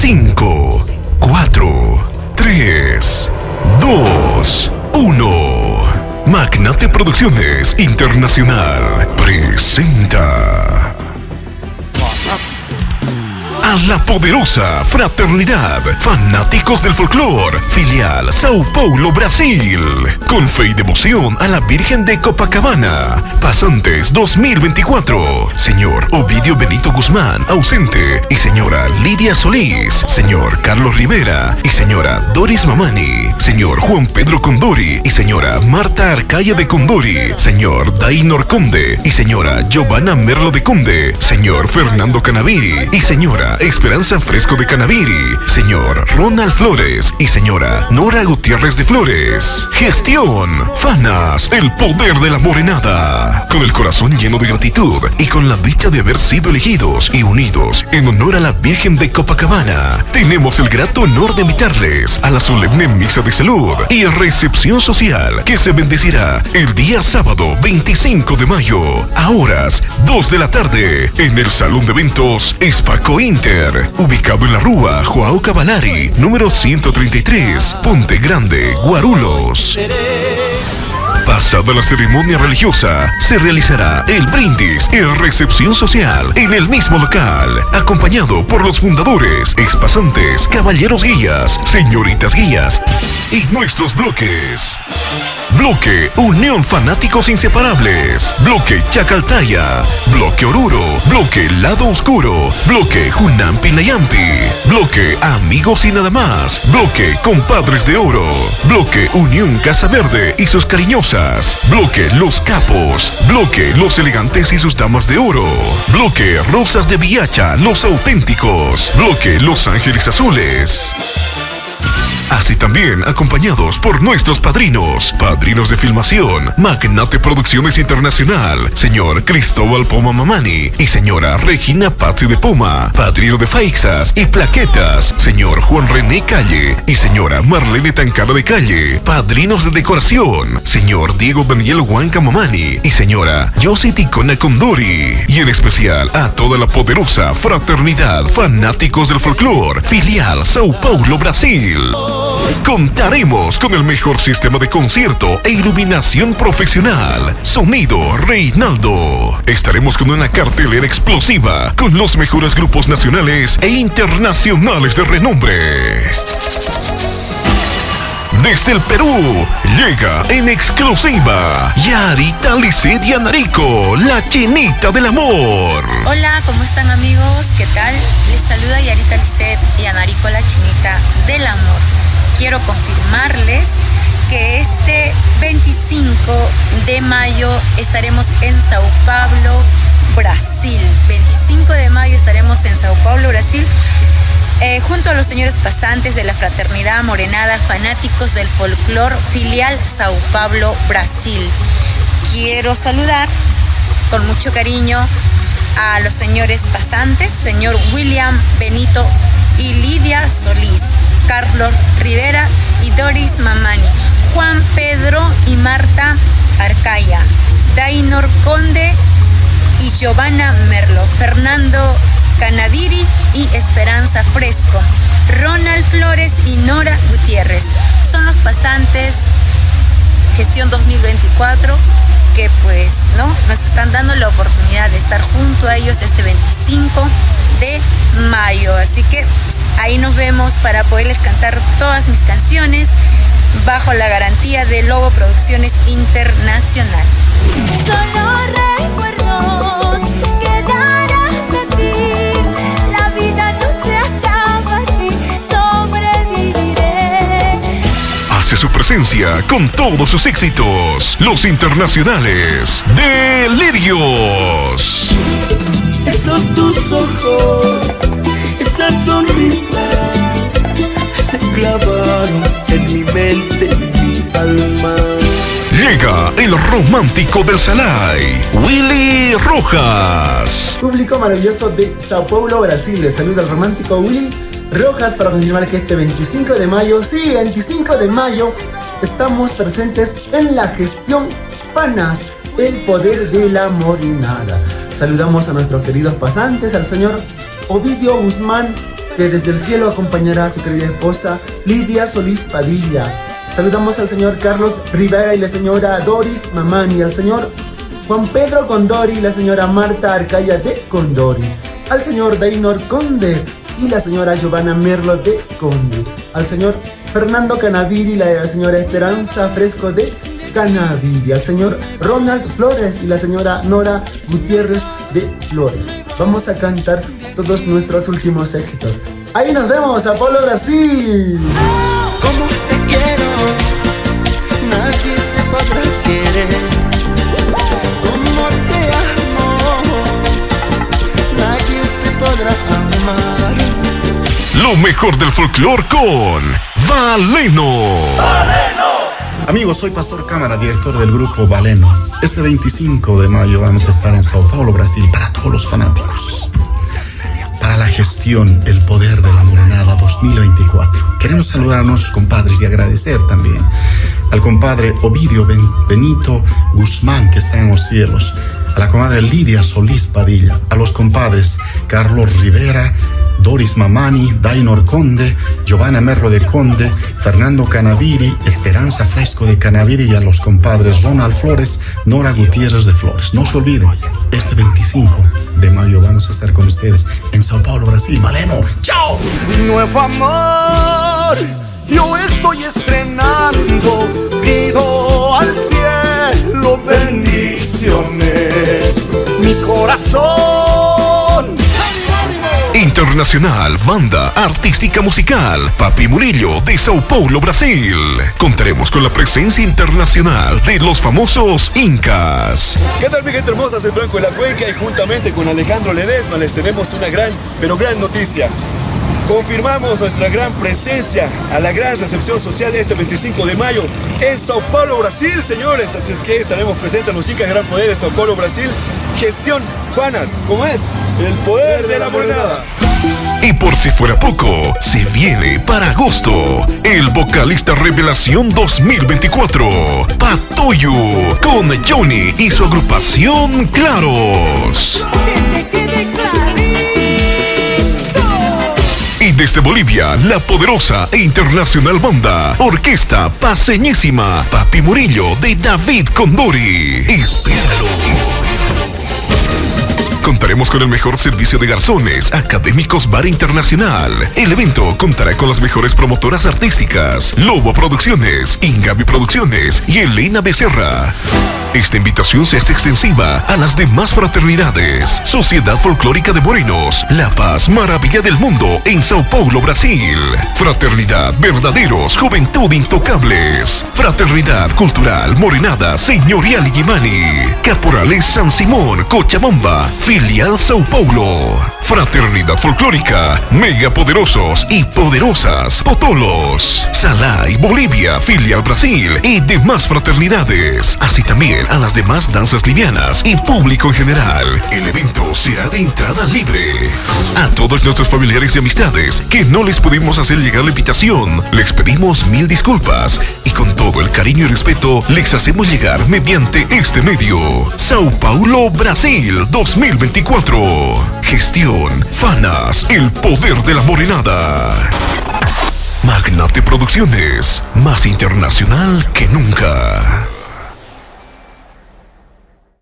5, 4, 3, 2, 1. Magnate Producciones Internacional presenta a la poderosa Fraternidad Fanáticos del Folclor, filial Sao Paulo, Brasil, con fe y devoción a la Virgen de Copacabana. Pasantes 2024, señor Ovidio Benito Guzmán, ausente, y señora Lidia Solís, señor Carlos Rivera y señora Doris Mamani, señor Juan Pedro Condori y señora Marta Arcaya de Condori, señor Dainor Conde y señora Giovanna Merlo de Conde, señor Fernando Canaviri y señora Esperanza Fresco de Canaviri, señor Ronald Flores y señora Nora Gutiérrez de Flores. Gestión Fanas, el poder de la morenada. Con el corazón lleno de gratitud y con la dicha de haber sido elegidos y unidos en honor a la Virgen de Copacabana, tenemos el grato honor de invitarles a la solemne misa de salud y recepción social que se bendecirá el día sábado 25 de mayo a horas 2 de la tarde en el Salón de Eventos Espaco Inter, ubicado en la Rúa Joao Cavalari, número 133, Ponte Grande, Guarulhos. Pasada la ceremonia religiosa, se realizará el brindis y recepción social en el mismo local, acompañado por los fundadores, expasantes, caballeros guías, señoritas guías y nuestros bloques. Bloque Unión Fanáticos Inseparables, Bloque Chacaltaya, Bloque Oruro, Bloque Lado Oscuro, Bloque Junampi Nayampi, Bloque Amigos y Nada Más, Bloque Compadres de Oro, Bloque Unión Casa Verde y sus cariñosas, Bloque Los Capos, Bloque Los Elegantes y sus damas de oro, Bloque Rosas de Villacha, Los Auténticos, Bloque Los Ángeles Azules. Así también acompañados por nuestros padrinos de filmación, Magnate Producciones Internacional, señor Cristóbal Poma Mamani y señora Regina Pazzi de Poma, padrino de faixas y plaquetas, señor Juan René Calle y señora Marlene Tancada de Calle, padrinos de decoración, señor Diego Daniel Huanca Mamani y señora Yossi Ticona Condori, y en especial a toda la poderosa Fraternidad Fanáticos del Folclor, filial Sao Paulo, Brasil. Contaremos con el mejor sistema de concierto e iluminación profesional. Sonido Reinaldo. Estaremos con una cartelera explosiva con los mejores grupos nacionales e internacionales de renombre. Desde el Perú, llega en exclusiva Yarita Lisset Yanarico, la chinita del amor. Hola, ¿cómo están, amigos? ¿Qué tal? Les saluda Yarita Lisset Yanarico, la chinita del amor. Quiero confirmarles que este 25 de mayo estaremos en Sao Paulo, Brasil. 25 de mayo estaremos en Sao Paulo, Brasil. Junto a los señores pasantes de la Fraternidad Morenada Fanáticos del Folclor, filial Sao Paulo, Brasil. Quiero saludar con mucho cariño a los señores pasantes, señor William Benito y Lidia Solís, Carlos Rivera y Doris Mamani, Juan Pedro y Marta Arcaya, Dainor Conde y Giovanna Merlo, Fernando Canaviri y Esperanza Fresco, Ronald Flores y Nora Gutiérrez. Son los pasantes gestión 2024 que pues nos están dando la oportunidad de estar junto a ellos este 25 de mayo. Así que ahí nos vemos para poderles cantar todas mis canciones bajo la garantía de Lobo Producciones Internacional. Solo recuerdos quedarán de ti, la vida no se acaba aquí, sobreviviré. Hace su presencia con todos sus éxitos, los internacionales Delirios. Esos tus ojos, esa sonrisa, se clavaron en mi mente, en mi alma. Llega el romántico del Salai, Willy Rojas. Público maravilloso de Sao Paulo, Brasil, les saluda el romántico Willy Rojas para confirmar que este 25 de mayo, sí, 25 de mayo, estamos presentes en la gestión Fanas, el poder de la morenada. Saludamos a nuestros queridos pasantes, al señor Ovidio Guzmán que desde el cielo acompañará a su querida esposa Lidia Solís Padilla. Saludamos al señor Carlos Rivera y la señora Doris Mamani, al señor Juan Pedro Condori y la señora Marta Arcaya de Condori, al señor Dainor Conde y la señora Giovanna Merlo de Conde, al señor Fernando Canaviri y la señora Esperanza Fresco de Canaviri, al señor Ronald Flores y la señora Nora Gutiérrez de Flores. Vamos a cantar todos nuestros últimos éxitos. Ahí nos vemos, Sao Paulo, Brasil. Como te quiero, nadie te podrá querer. Como te amo, nadie te podrá amar. Lo mejor del folclore con Valeno. Amigos, soy Pastor Cámara, director del grupo Valeno. Este 25 de mayo vamos a estar en Sao Paulo, Brasil, para todos los fanáticos. Para la gestión El Poder de la Morenada 2024. Queremos saludar a nuestros compadres y agradecer también al compadre Ovidio Benito Guzmán, que está en los cielos, a la comadre Lidia Solís Padilla, a los compadres Carlos Rivera, Doris Mamani, Dainor Conde, Giovanna Merlo de Conde, Fernando Canaviri, Esperanza Fresco de Canaviri y a los compadres Ronald Flores, Nora Gutiérrez de Flores. No se olviden, este 25 de mayo vamos a estar con ustedes en Sao Paulo, Brasil. Valeno, ¡chao! Nuevo amor, yo estoy estrenando, pido al cielo bendiciones, mi corazón. Internacional Banda Artística Musical Papi Murillo de Sao Paulo, Brasil. Contaremos con la presencia internacional de los famosos Incas. ¿Qué tal, mi gente hermosa? Soy Franco de la Cuenca y juntamente con Alejandro Ledesma les tenemos una gran noticia. Confirmamos nuestra gran presencia a la gran recepción social este 25 de mayo en Sao Paulo, Brasil, señores. Así es que estaremos presentes en los Incas Gran Poder de Sao Paulo, Brasil. Gestión Juanas, ¿cómo es? El poder de la morenada. Y por si fuera poco, se viene para agosto el vocalista Revelación 2024, Patoyu, con Johnny y su agrupación Claros. Y desde Bolivia, la poderosa e internacional banda Orquesta Paseñísima Papi Murillo de David Condori. Espéralo. Contaremos con el mejor servicio de garzones, académicos Bar Internacional. El evento contará con las mejores promotoras artísticas, Lobo Producciones, Ingavi Producciones y Elena Becerra. Esta invitación se hace extensiva a las demás fraternidades. Sociedad Folclórica de Morenos, La Paz, Maravilla del Mundo en Sao Paulo, Brasil. Fraternidad Verdaderos, Juventud Intocables. Fraternidad Cultural Morenada Señorial Yimani. Caporales San Simón, Cochabamba, filial Sao Paulo. Fraternidad Folclórica Mega Poderosos y Poderosas Potolos. Salai, Bolivia, filial Brasil y demás fraternidades. Así también a las demás danzas livianas y público en general. El evento será de entrada libre. A todos nuestros familiares y amistades que no les pudimos hacer llegar la invitación, les pedimos mil disculpas y con todo el cariño y respeto les hacemos llegar mediante este medio. Sao Paulo, Brasil 2024. Gestión Fanas, el poder de la morenada. Magnate Producciones, más internacional que nunca.